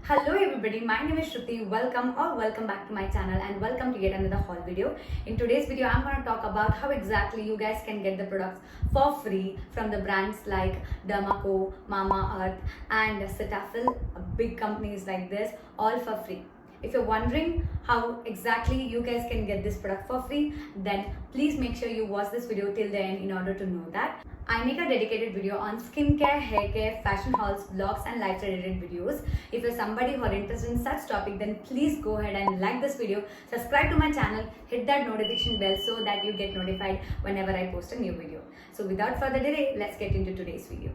Hello everybody, my name is Shruti. Welcome back to my channel and welcome to yet another haul video. In today's video, I'm going to talk about how exactly you guys can get the products for free from the brands like Derma-Co, Mamaearth and Cetaphil, big companies like this, all for free. If you're wondering how exactly you guys can get this product for free, then please make sure you watch this video till the end in order to know that. I make a dedicated video on skincare, hair care, fashion hauls, vlogs and lifestyle related videos. If you're somebody who are interested in such topic, then please go ahead and like this video, subscribe to my channel, hit that notification bell so that you get notified whenever I post a new video. So without further delay, let's get into today's video.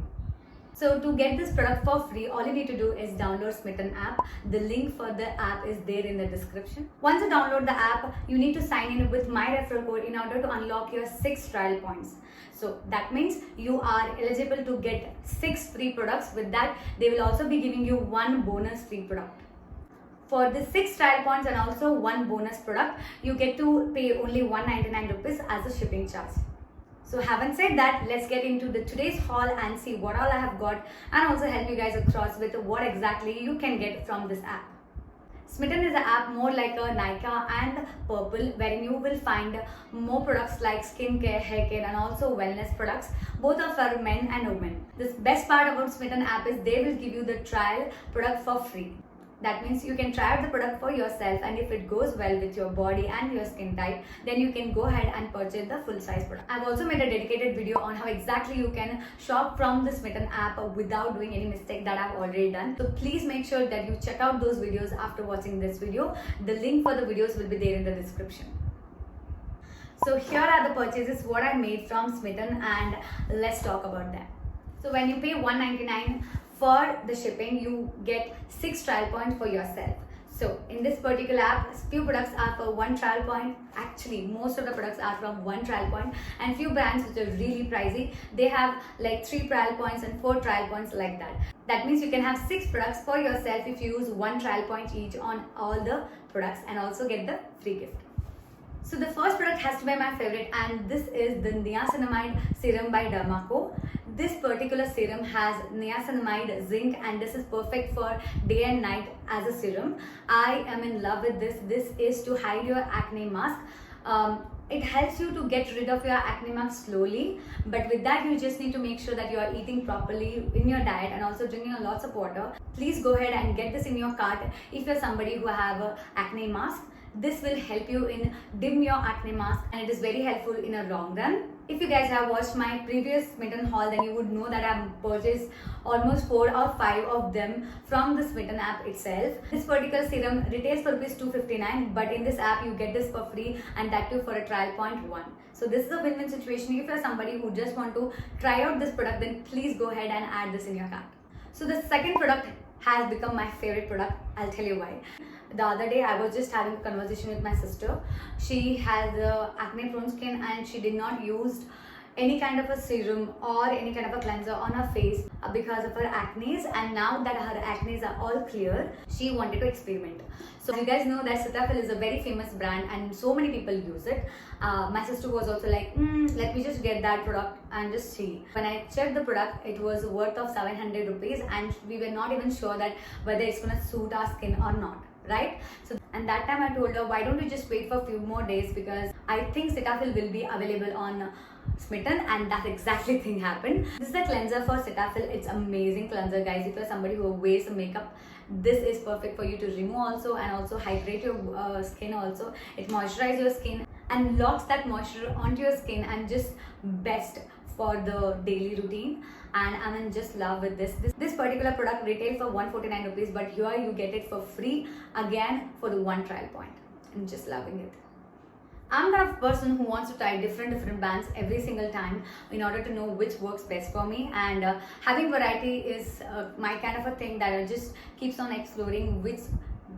So to get this product for free, all you need to do is download Smitten app. The link for the app is there in the description. Once you download the app, you need to sign in with my referral code in order to unlock your 6 trial points. So that means you are eligible to get 6 free products. With that, they will also be giving you 1 bonus free product. For the 6 trial points and also 1 bonus product, you get to pay only 199 rupees as a shipping charge. So having said that, let's get into today's haul and see what all I have got and also help you guys across with what exactly you can get from this app. Smitten is an app more like a Nykaa and Purple, wherein you will find more products like skincare, hair care and also wellness products. Both are for men and women. The best part about Smitten app is they will give you the trial product for free. That means you can try out the product for yourself, and if it goes well with your body and your skin type, then you can go ahead and purchase the full size product. I've also made a dedicated video on how exactly you can shop from the Smitten app without doing any mistake that I've already done. So please make sure that you check out those videos after watching this video. The link for the videos will be there in the description. So here are the purchases what I made from Smitten, and let's talk about that. So when you pay $199 for the shipping, you get 6 trial points for yourself. So in this particular app, few products are for 1 trial point. Actually, most of the products are from 1 trial point, and few brands which are really pricey, they have like 3 trial points and 4 trial points like that. That means you can have 6 products for yourself if you use 1 trial point each on all the products and also get the free gift. So the first product has to be my favorite, and this is the Niacinamide Serum by Derma-Co. This particular serum has niacinamide, zinc, and this is perfect for day and night as a serum. I am in love with this. This is to hide your acne mask. It helps you to get rid of your acne marks slowly, but with that you just need to make sure that you are eating properly in your diet and also drinking lots of water. Please go ahead and get this in your cart if you're somebody who have a acne mask. This will help you in dim your acne mask, and it is very helpful in a long run. If you guys have watched my previous Smitten haul, then you would know that I have purchased almost 4 or 5 of them from the Smitten app itself. This particular serum retails for ₹259, but in this app you get this for free, and that too for a trial point 1. So this is a win-win situation. If you're somebody who just want to try out this product, then please go ahead and add this in your cart. So the second product has become my favorite product. I'll tell you why. The other day I was just having a conversation with my sister. She has acne prone skin and she did not use any kind of a serum or any kind of a cleanser on her face because of her acne, and now that her acne are all clear, she wanted to experiment. So you guys know that Cetaphil is a very famous brand and so many people use it. My sister was also like, let me just get that product and just see. When I checked the product, it was worth of 700 rupees, and we were not even sure that whether it's gonna suit our skin or not. Right? So, and that time I told her, why don't you just wait for a few more days, because I think Cetaphil will be available on Smitten, and that exactly thing happened. This is the cleanser for Cetaphil. It's amazing cleanser, guys. If you're somebody who wears some makeup, this is perfect for you to remove also, and also hydrate your skin also. It moisturizes your skin and locks that moisture onto your skin, and just best for the daily routine. And I'm in just love with this. This particular product retail for 149 rupees, but here you get it for free again for the 1 trial point. I'm just loving it. I'm the kind of person who wants to try different brands every single time in order to know which works best for me, and having variety is my kind of a thing that I just keeps on exploring which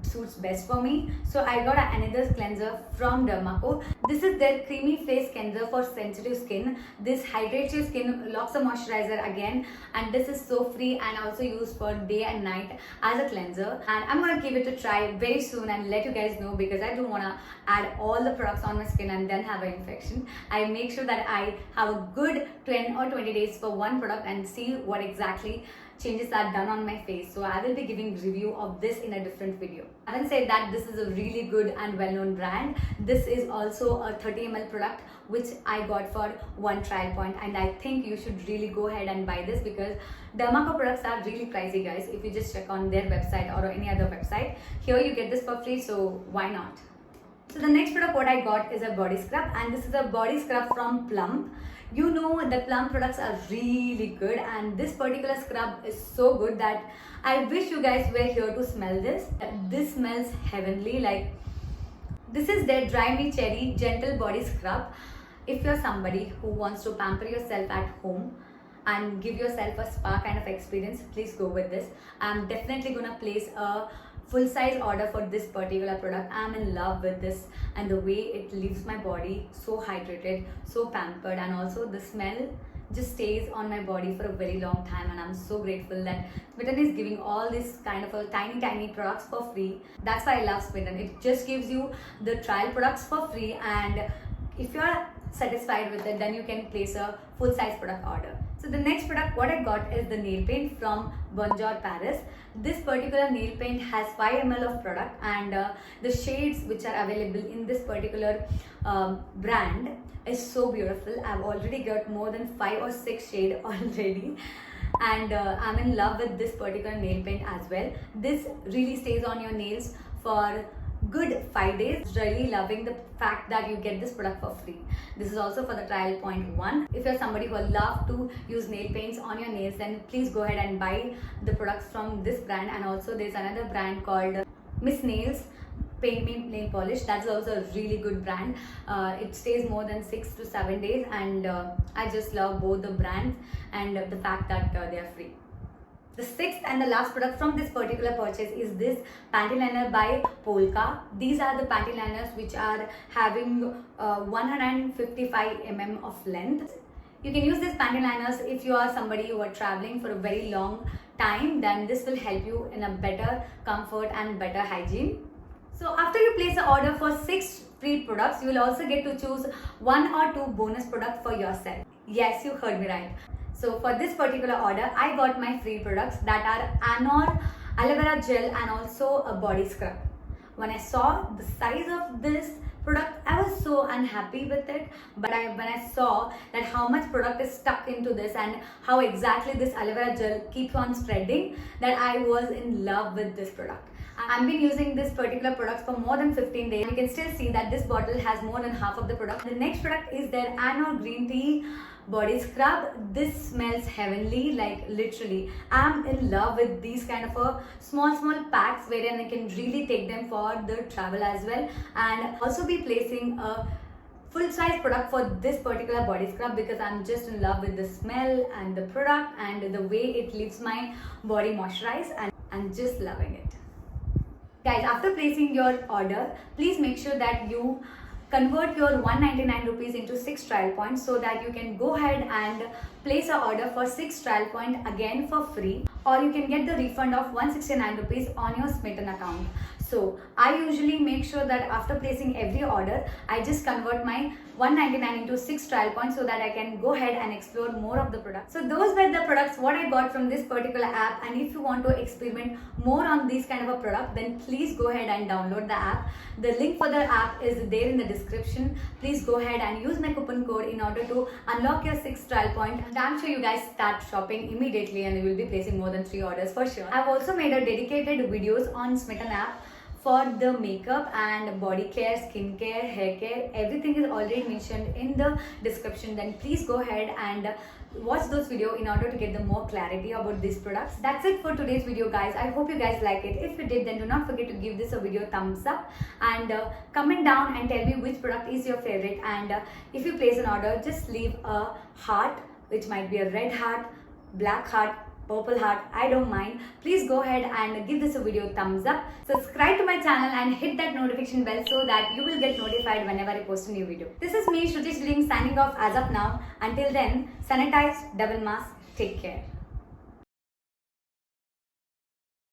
suits best for me. So I got another cleanser from Derma-Co. This is their creamy face cleanser for sensitive skin. This hydrates your skin, locks the moisturizer again, and this is so free and also used for day and night as a cleanser. And I'm gonna give it a try very soon and let you guys know, because I don't wanna add all the products on my skin and then have an infection. I make sure that I have a good 10 or 20 days for one product and see what exactly changes are done on my face. So I will be giving review of this in a different video. Having said that, this is a really good and well-known brand. This is also a 30 ml product which I got for one trial point, and I think you should really go ahead and buy this because Derma Co products are really pricey, guys. If you just check on their website or any other website, here you get this for free, so why not? So the next product what I got is a body scrub, and this is a body scrub from Plum. You know that Plum products are really good, and this particular scrub is so good that I wish you guys were here to smell this. This smells heavenly. Like, this is their Dry Me Cherry Gentle Body Scrub. If you're somebody who wants to pamper yourself at home and give yourself a spa kind of experience, please go with this. I'm definitely gonna place a full size order for this particular product. I'm in love with this, and the way it leaves my body so hydrated, so pampered, and also the smell just stays on my body for a very long time. And I'm so grateful that Smitten is giving all this kind of a tiny products for free. That's why I love Smitten. It just gives you the trial products for free, and if you're satisfied with it, then you can place a full size product order. So the next product what I got is the nail paint from Bonjour Paris. This particular nail paint has 5 ml of product, and the shades which are available in this particular brand is so beautiful. I've already got more than 5 or 6 shades already, and I'm in love with this particular nail paint as well. This really stays on your nails for good 5 days. Really loving the fact that you get this product for free. This is also for the trial point 1. If you're somebody who love to use nail paints on your nails, then please go ahead and buy the products from this brand. And also there's another brand called Miss Nails Paint Me Nail Polish. That's also a really good brand. It stays more than 6 to 7 days, and I just love both the brands and the fact that they are free. The sixth and the last product from this particular purchase is this panty liner by Polka. These are the panty liners which are having 155 mm of length. You can use these panty liners if you are somebody who are traveling for a very long time. Then this will help you in a better comfort and better hygiene. So after you place an order for 6 free products, you will also get to choose 1 or 2 bonus products for yourself. Yes, you heard me right. So for this particular order, I got my free products that are Anor aloe vera gel and also a body scrub. When I saw the size of this product, I was so unhappy with it. But when I saw that how much product is stuck into this and how exactly this aloe vera gel keeps on spreading, that I was in love with this product. I've been using this particular product for more than 15 days. You can still see that this bottle has more than half of the product. The next product is their Anor Green Tea Body Scrub. This smells heavenly, like literally. I'm in love with these kind of a small packs wherein I can really take them for the travel as well, and also be placing a full size product for this particular body scrub because I'm just in love with the smell and the product and the way it leaves my body moisturized, and I'm just loving it. Guys, after placing your order, please make sure that you convert your 199 rupees into 6 trial points so that you can go ahead and place an order for 6 trial points again for free, or you can get the refund of 169 rupees on your Smitten account. So I usually make sure that after placing every order, I just convert my 199 into 6 trial points so that I can go ahead and explore more of the products. So those were the products what I got from this particular app, and if you want to experiment more on these kind of a product, then please go ahead and download the app. The link for the app is there in the description. Please go ahead and use my coupon code in order to unlock your 6 trial point. And I'm sure you guys start shopping immediately and you will be placing more than 3 orders for sure. I've also made a dedicated videos on Smitten app for the makeup and body care, skin care, hair care. Everything is already mentioned in the description. Then please go ahead and watch those videos in order to get the more clarity about these products. That's it for today's video, guys. I hope you guys like it. If you did, then do not forget to give this a video thumbs up and comment down and tell me which product is your favorite. And if you place an order, just leave a heart, which might be a red heart, black heart, purple heart, I don't mind. Please go ahead and give this a video thumbs up. Subscribe to my channel and hit that notification bell so that you will get notified whenever I post a new video. This is me, Shruti Sling, signing off as of now. Until then, sanitize, double mask, take care.